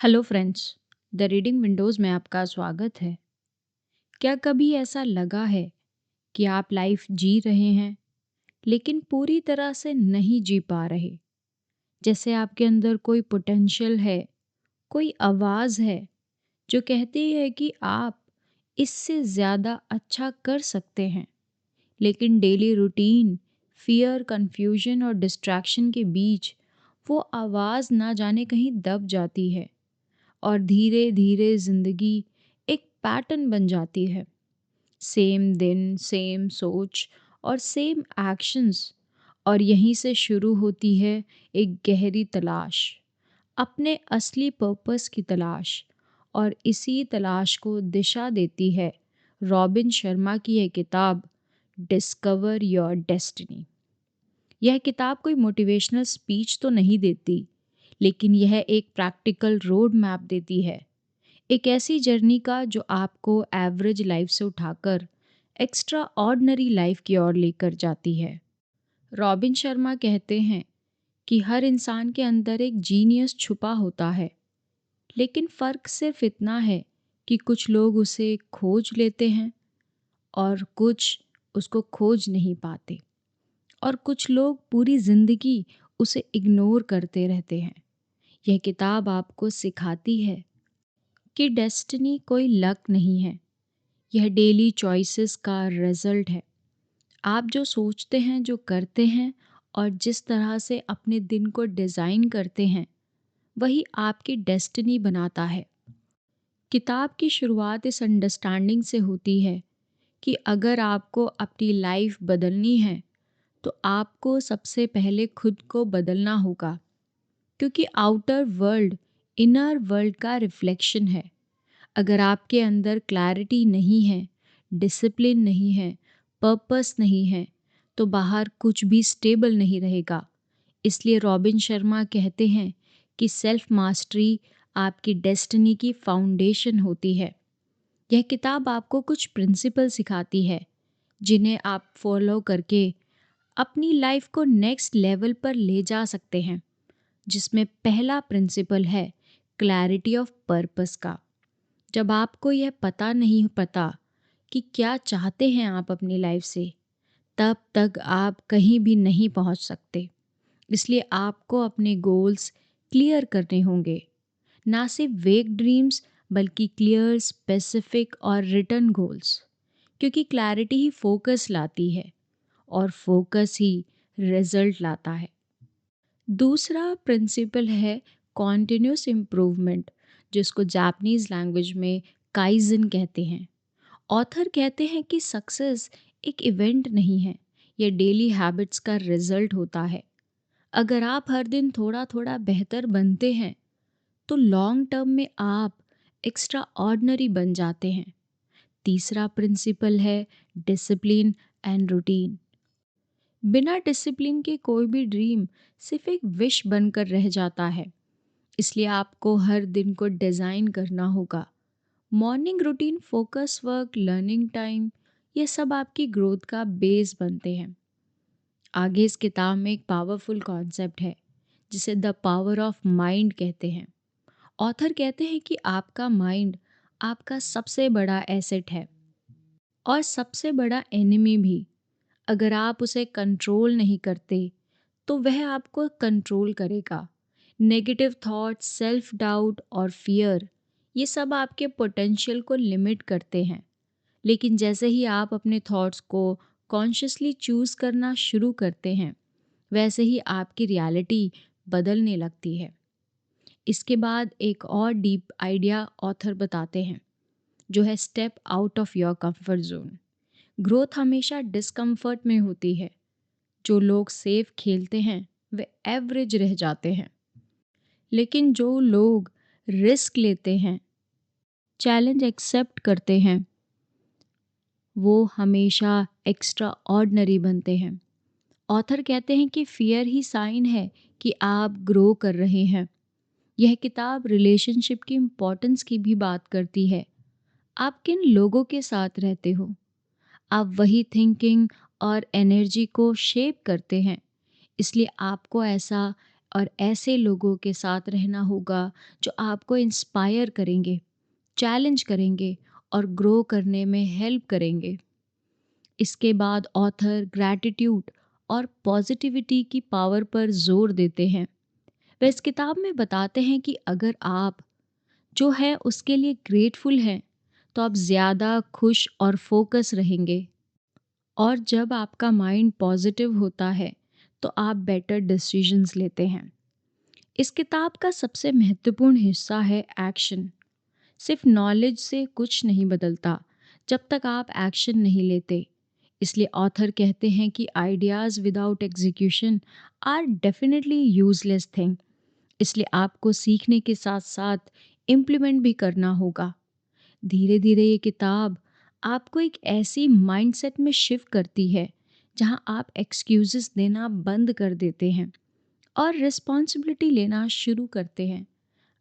Hello friends, the reading Windows में आपका स्वागत है। क्या कभी ऐसा लगा है कि आप लाइफ जी रहे हैं, लेकिन पूरी तरह से नहीं जी पा रहे? जैसे आपके अंदर कोई पोटेंशियल है, कोई आवाज़ है जो कहती है कि आप इससे ज़्यादा अच्छा कर सकते हैं, लेकिन डेली रूटीन, फियर, कन्फ्यूजन और डिस्ट्रैक्शन के बीच वो आवाज़ ना जाने कहीं दब जाती है और धीरे धीरे जिंदगी एक पैटर्न बन जाती है। सेम दिन, सेम सोच और सेम एक्शंस, और यहीं से शुरू होती है एक गहरी तलाश, अपने असली पर्पस की तलाश। और इसी तलाश को दिशा देती है रॉबिन शर्मा की यह किताब, डिस्कवर योर डेस्टिनी। यह किताब कोई मोटिवेशनल स्पीच तो नहीं देती, लेकिन यह एक प्रैक्टिकल रोड मैप देती है, एक ऐसी जर्नी का जो आपको एवरेज लाइफ से उठाकर एक्स्ट्रा ऑर्डिनरी लाइफ की ओर लेकर जाती है। रॉबिन शर्मा कहते हैं कि हर इंसान के अंदर एक जीनियस छुपा होता है, लेकिन फ़र्क सिर्फ इतना है कि कुछ लोग उसे खोज लेते हैं और कुछ उसको खोज नहीं पाते, और कुछ लोग पूरी ज़िंदगी उसे इग्नोर करते रहते हैं। यह किताब आपको सिखाती है कि डेस्टिनी कोई लक नहीं है, यह डेली चॉइसेस का रिजल्ट है। आप जो सोचते हैं, जो करते हैं और जिस तरह से अपने दिन को डिज़ाइन करते हैं, वही आपकी डेस्टिनी बनाता है। किताब की शुरुआत इस अंडरस्टैंडिंग से होती है कि अगर आपको अपनी लाइफ बदलनी है, तो आपको सबसे पहले खुद को बदलना होगा, क्योंकि आउटर वर्ल्ड इनर वर्ल्ड का रिफ्लेक्शन है। अगर आपके अंदर क्लैरिटी नहीं है, डिसिप्लिन नहीं है, पर्पस नहीं है, तो बाहर कुछ भी स्टेबल नहीं रहेगा। इसलिए रॉबिन शर्मा कहते हैं कि सेल्फ मास्टरी आपकी डेस्टिनी की फाउंडेशन होती है। यह किताब आपको कुछ प्रिंसिपल सिखाती है, जिन्हें आप फॉलो करके अपनी लाइफ को नेक्स्ट लेवल पर ले जा सकते हैं, जिसमें पहला प्रिंसिपल है क्लैरिटी ऑफ पर्पस का। जब आपको यह पता कि क्या चाहते हैं आप अपनी लाइफ से, तब तक आप कहीं भी नहीं पहुंच सकते। इसलिए आपको अपने गोल्स क्लियर करने होंगे, ना सिर्फ वेग ड्रीम्स, बल्कि क्लियर, स्पेसिफिक और रिटर्न गोल्स, क्योंकि क्लैरिटी ही फोकस लाती है और फोकस ही रिजल्ट लाता है। दूसरा प्रिंसिपल है कॉन्टिन्यूस इम्प्रूवमेंट, जिसको जापानीज़ लैंग्वेज में काइजन कहते हैं। ऑथर कहते हैं कि सक्सेस एक इवेंट नहीं है, यह डेली हैबिट्स का रिजल्ट होता है। अगर आप हर दिन थोड़ा थोड़ा बेहतर बनते हैं, तो लॉन्ग टर्म में आप एक्स्ट्रा ऑर्डिनरी बन जाते हैं। तीसरा प्रिंसिपल है डिसिप्लिन एंड रूटीन। बिना डिसिप्लिन के कोई भी ड्रीम सिर्फ एक विश बनकर रह जाता है। इसलिए आपको हर दिन को डिज़ाइन करना होगा। Morning routine, focus work, learning time, ये सब आपकी ग्रोथ का बेस बनते हैं। आगे इस किताब में एक पावरफुल कॉन्सेप्ट है, जिसे द पावर ऑफ माइंड कहते हैं। ऑथर कहते हैं कि आपका माइंड आपका सबसे बड़ा एसेट है और सबसे बड़ा एनिमी भी। अगर आप उसे कंट्रोल नहीं करते, तो वह आपको कंट्रोल करेगा। नेगेटिव थॉट्स, सेल्फ डाउट और फियर, ये सब आपके पोटेंशियल को लिमिट करते हैं। लेकिन जैसे ही आप अपने थॉट्स को कॉन्शियसली चूज़ करना शुरू करते हैं, वैसे ही आपकी रियलिटी बदलने लगती है। इसके बाद एक और डीप आइडिया ऑथर बताते हैं, जो है step out of your comfort zone. Growth हमेशा डिस्कम्फर्ट में होती है। जो लोग सेफ खेलते हैं, वे एवरेज रह जाते हैं, लेकिन जो लोग रिस्क लेते हैं, चैलेंज एक्सेप्ट करते हैं, वो हमेशा एक्स्ट्रा ऑर्डिनरी बनते हैं। ऑथर कहते हैं कि फियर ही साइन है कि आप ग्रो कर रहे हैं। यह किताब रिलेशनशिप की इम्पोर्टेंस की भी बात करती है। आप किन लोगों के साथ रहते हो, आप वही थिंकिंग और एनर्जी को शेप करते हैं। इसलिए आपको ऐसा और ऐसे लोगों के साथ रहना होगा जो आपको इंस्पायर करेंगे, चैलेंज करेंगे और ग्रो करने में हेल्प करेंगे। इसके बाद ऑथर ग्रैटिट्यूड और पॉजिटिविटी की पावर पर जोर देते हैं। वे इस किताब में बताते हैं कि अगर आप जो है उसके लिए ग्रेटफुल हैं, तो आप ज़्यादा खुश और फोकस रहेंगे। और जब आपका माइंड पॉजिटिव होता है, तो आप बेटर डिसीजंस लेते हैं। इस किताब का सबसे महत्वपूर्ण हिस्सा है एक्शन। सिर्फ नॉलेज से कुछ नहीं बदलता जब तक आप एक्शन नहीं लेते। इसलिए ऑथर कहते हैं कि ideas without execution are definitely useless thing. इसलिए आपको सीखने के साथ साथ इम्प्लीमेंट भी करना होगा। धीरे धीरे ये किताब आपको एक ऐसी माइंडसेट में शिफ्ट करती है जहां आप एक्सक्यूजेस देना बंद कर देते हैं और रिस्पॉन्सिबिलिटी लेना शुरू करते हैं।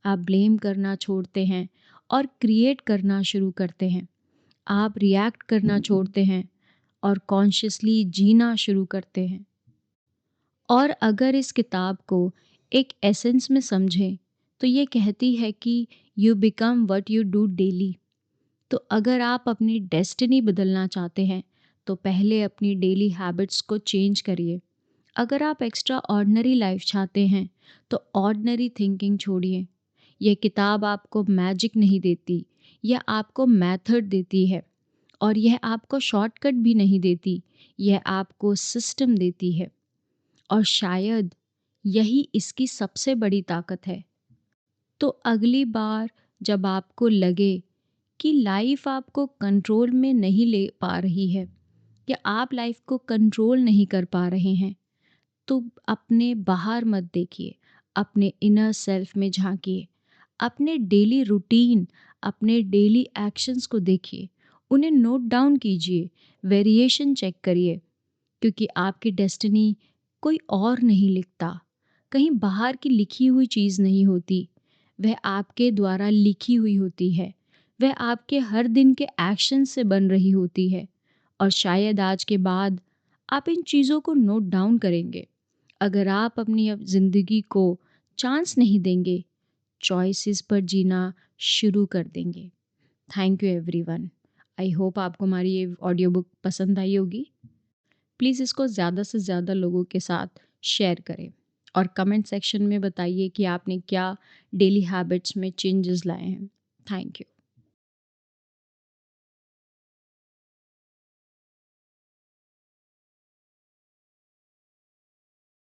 आप ब्लेम करना छोड़ते हैं और क्रिएट करना शुरू करते हैं। आप रिएक्ट करना छोड़ते हैं और कॉन्शियसली जीना शुरू करते हैं। और अगर इस किताब को एक एसेंस में समझें, तो ये कहती है कि you become what you do daily. तो अगर आप अपनी डेस्टिनी बदलना चाहते हैं, तो पहले अपनी डेली हैबिट्स को चेंज करिए। अगर आप एक्स्ट्रा ऑर्डिनरी लाइफ चाहते हैं, तो ऑर्डिनरी थिंकिंग छोड़िए। ये किताब आपको मैजिक नहीं देती, यह आपको मेथड देती है। और यह आपको शॉर्टकट भी नहीं देती, यह आपको सिस्टम देती है। और शायद यही इसकी सबसे बड़ी ताकत है। तो अगली बार जब आपको लगे कि लाइफ आपको कंट्रोल में नहीं ले पा रही है या आप लाइफ को कंट्रोल नहीं कर पा रहे हैं, तो अपने बाहर मत देखिए, अपने इनर सेल्फ में झांकिए। अपने डेली रूटीन, अपने डेली एक्शंस को देखिए, उन्हें नोट डाउन कीजिए, वेरिएशन चेक करिए। क्योंकि आपकी डेस्टिनी कोई और नहीं लिखता, कहीं बाहर की लिखी हुई चीज़ नहीं होती, वह आपके द्वारा लिखी हुई होती है। वह आपके हर दिन के एक्शन से बन रही होती है। और शायद आज के बाद आप इन चीज़ों को नोट डाउन करेंगे। अगर आप अपनी अब ज़िंदगी को चांस नहीं देंगे, चॉइसेस पर जीना शुरू कर देंगे। Thank you everyone. I hope आपको हमारी ये ऑडियो बुक पसंद आई होगी। प्लीज़ इसको ज़्यादा से ज़्यादा लोगों के साथ शेयर करें और कमेंट सेक्शन में बताइए कि आपने क्या डेली हैबिट्स में चेंजेस लाए हैं। Thank you.